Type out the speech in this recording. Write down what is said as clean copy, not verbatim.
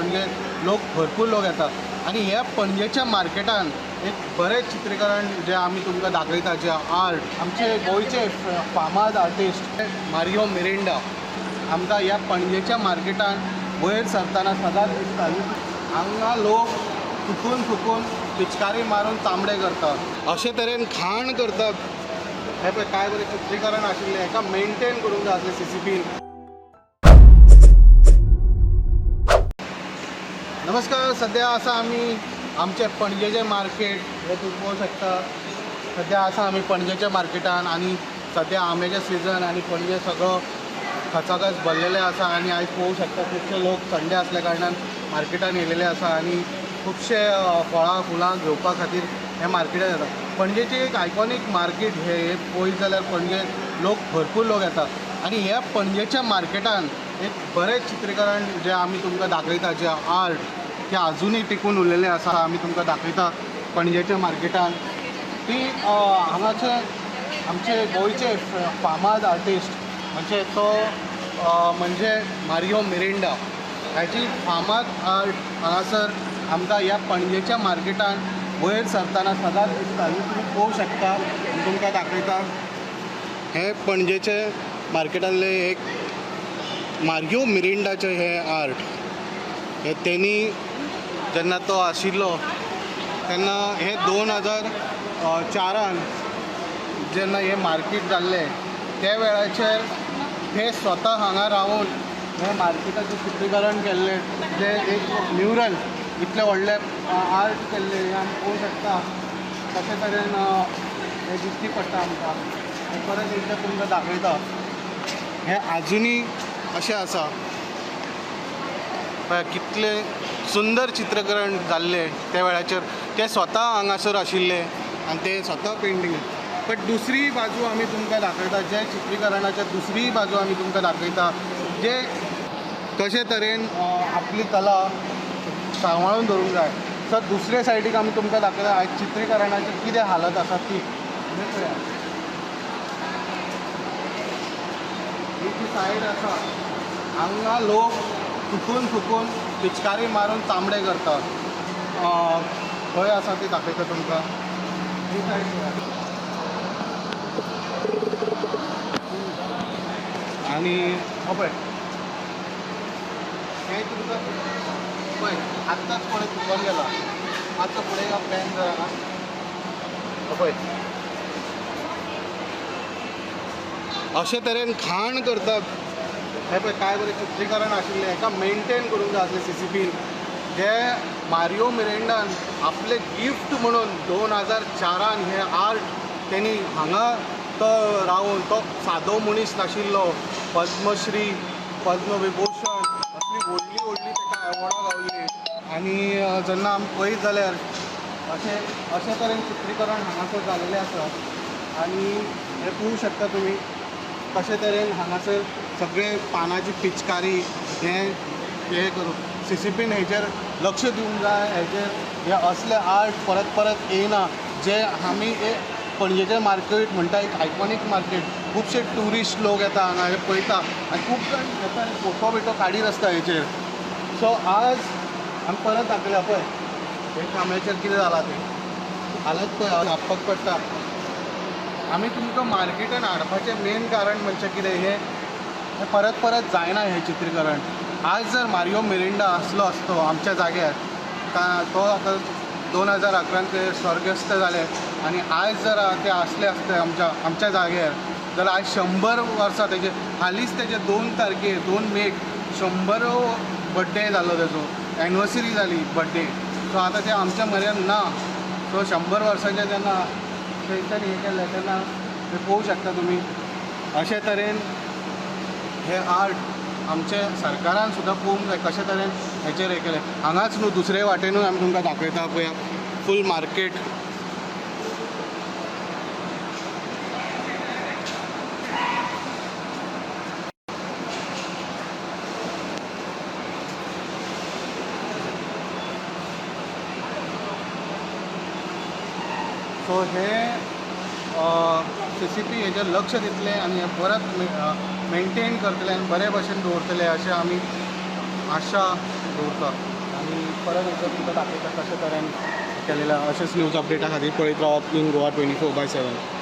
पणजे लोक भरपूर लोक येतात आणि ह्या पणजेच्या मार्केटान एक बरें चित्रीकरण जे आमी तुमकां दाखयता जे आर्ट आमचे गोंयचे फामाद आर्टिस्ट मारियो मिरिंडा आमकां ह्या पणजेच्या मार्केटान वयर सरतना सदांच दिसताली हांगा लोक फुकून पिचकारी मारून तांबडे करतात अशे तरेन घाण करतात हे पळय काय बरें चित्रीकरण आशिल्लें हेका मेंटेन करूंक जाय आसलें CCTV. नमस्कार सध्या आसा आमी आमचे पणजेचे मार्केट हे तुम्ही पळोवंक शकता सध्या आसा आमी पणजेच्या मार्केटान आणि सध्या आंब्याचे सिजन आणि पणजे सगळो खचाखच भरलेले आसा आणि आयज पळोवंक शकता खुबशे लोक संडे असल्या कारणान मार्केटान येयलेले आसा आणि खुबशे फळां फुलां घेवपा खातीर हे मार्केटान येतात. पणजेची एक आयकॉनीक मार्केट हे पळयत जाल्यार पणजे लोक भरपूर लोक येतात आणि ह्या पणजेच्या मार्केटान एक बरें चित्रीकरण जे आमी तुमकां दाखयता जे आर्ट ते अजूनही टिकून उरलेले आसा आमी तुमकां दाखयता पणजेच्या मार्केटान ती हांगाचे आमचे गोंयचे फामाद आर्टिस्ट म्हणजे तो म्हणजे मारियो मिरिंडा ह्याची फामाद आर्ट हांगासर आमकां ह्या पणजेच्या मार्केटान वयर सरतना सदांच दिसताली तुमी पळोवंक शकता तुमकां दाखयता हे पणजेचे मार्केटांतले एक मारियो मिरिंडाचे हे आर्ट हे तेनी जेन्ना तो आशिल्लो तेन्ना हे 2004 जेन्ना हे मार्केट जाल्लें त्या वेळाचेर हे स्वता हांगा रावून हे मार्केटाचें चित्रीकरण केल्लें जे एक म्युरल इतले व्हडले आर्ट केल्ले हे आमी पळोवंक शकता कशे तरेन हे दिश्टी पडटा आमकां हे परत एकदां तुमकां दाखयता हे आजुनी अशें आसा पळय कितले सुंदर चित्रकरण जाल्ले त्या वेळाचेर ते स्वता हांगासर आशिल्ले आनी ते स्वता पेंटींग बट दुसरी बाजू आमी तुमकां दाखयता जे चित्रीकरणाच्या दुसरी बाजू आमी तुमकां दाखयता जे कशे तरेन आपली कला सांबाळून दवरूंक जाय सर दुसरे सायडीक आमी तुमकां दाखयता आयज चित्रीकरणाची कितें हालत आसा ती ही जी सायड आसा हांगा लोक फुकून पिचकारी मारून तांबडे करतात खंय आसा ती दाखयता तुमकां ही सायड आणि पळय हे तुमकां पळय आत्ताच कोणी चुकून गेला मातसो फुडें या प्लॅन जरा पळय अशे तरेन घाण करतात हे पळय काय बरें चित्रीकरण आशिल्लें हेका मेंटेन करूंक जाय आसलें CCTV जे मारियो मिरिंडान आपले गिफ्ट म्हणून 2004 हे आर्ट तेणी हांगा तो रावून तो सादो मनीस नाशिल्लो पद्मश्री पद्मविभूषण असली व्हडली ताका एवॉर्डां गावल्ली आनी जेन्ना आमी पळयत जाल्यार अशे तरेन चित्रीकरण हांगासर जाल्लें आसा आनी हे पळोवंक शकता तुमी कशे तरेन हांगासर सगळे पानाची पिचकारी हे करून CCTVन हेचेर लक्ष दिवंक जाय हेचेर हे असले आर्ट परत येयना जे आमी पणजेचें मार्केट म्हणटा एक आयकॉनीक मार्केट खुबशे ट्युरिस्ट लोक येता हांगा हे पळयता आनी खूब जाण येता फोटो बिटो काडीत आसता हेचेर सो आज आमी परत दाखयल्या पळय हे कांब्याचेर कितें जालां तें हालत पळय हांपपाक पडटा आमी तुमकां मार्केटान हाडपाचें मेन कारण म्हणजे कितें हे परत जायना हें चित्रीकरण आज जर मारियो मिरिंडा आसलो आसतो आमच्या जाग्यार तो आतां 2011 ते स्वर्गस्त जाले आणि आज जर ते असले असते आमच्या जाग्यार जाल्यार आज 100 वर्सां तेजे हालींच तेजे 2 तारखेर 2 मेक 100 बड्डे जालो तेजो एनिवर्सरी जाली बड्डे सो आतां ते आमच्या म्हऱ्यान ना सो 100 वर्सांचे जेन्ना तेंच्यांनी हें केलें तेन्ना ते पळोवंक शकता तुमी अशे तरेन हे आर्ट आमचे सरकारान सुद्दां पळोवंक जाय कशे तरेन हेचेर हें केलें हांगाच न्हू दुसरे वाटेनूय आमी तुमकां दाखयता पळय फूल मार्केट सो हे CCTV हेचेर लक्ष दितले आनी हे परत मेंटेन करतले आनी बरे भशेन दवरतले अशें आमी आशा दवरता आनी परत एकदां तुमकां दाखयता कशें तरेन केलेल्या अशेंच न्यूज अपडेटा खातीर पळयत रावात इन गोवा 24/7.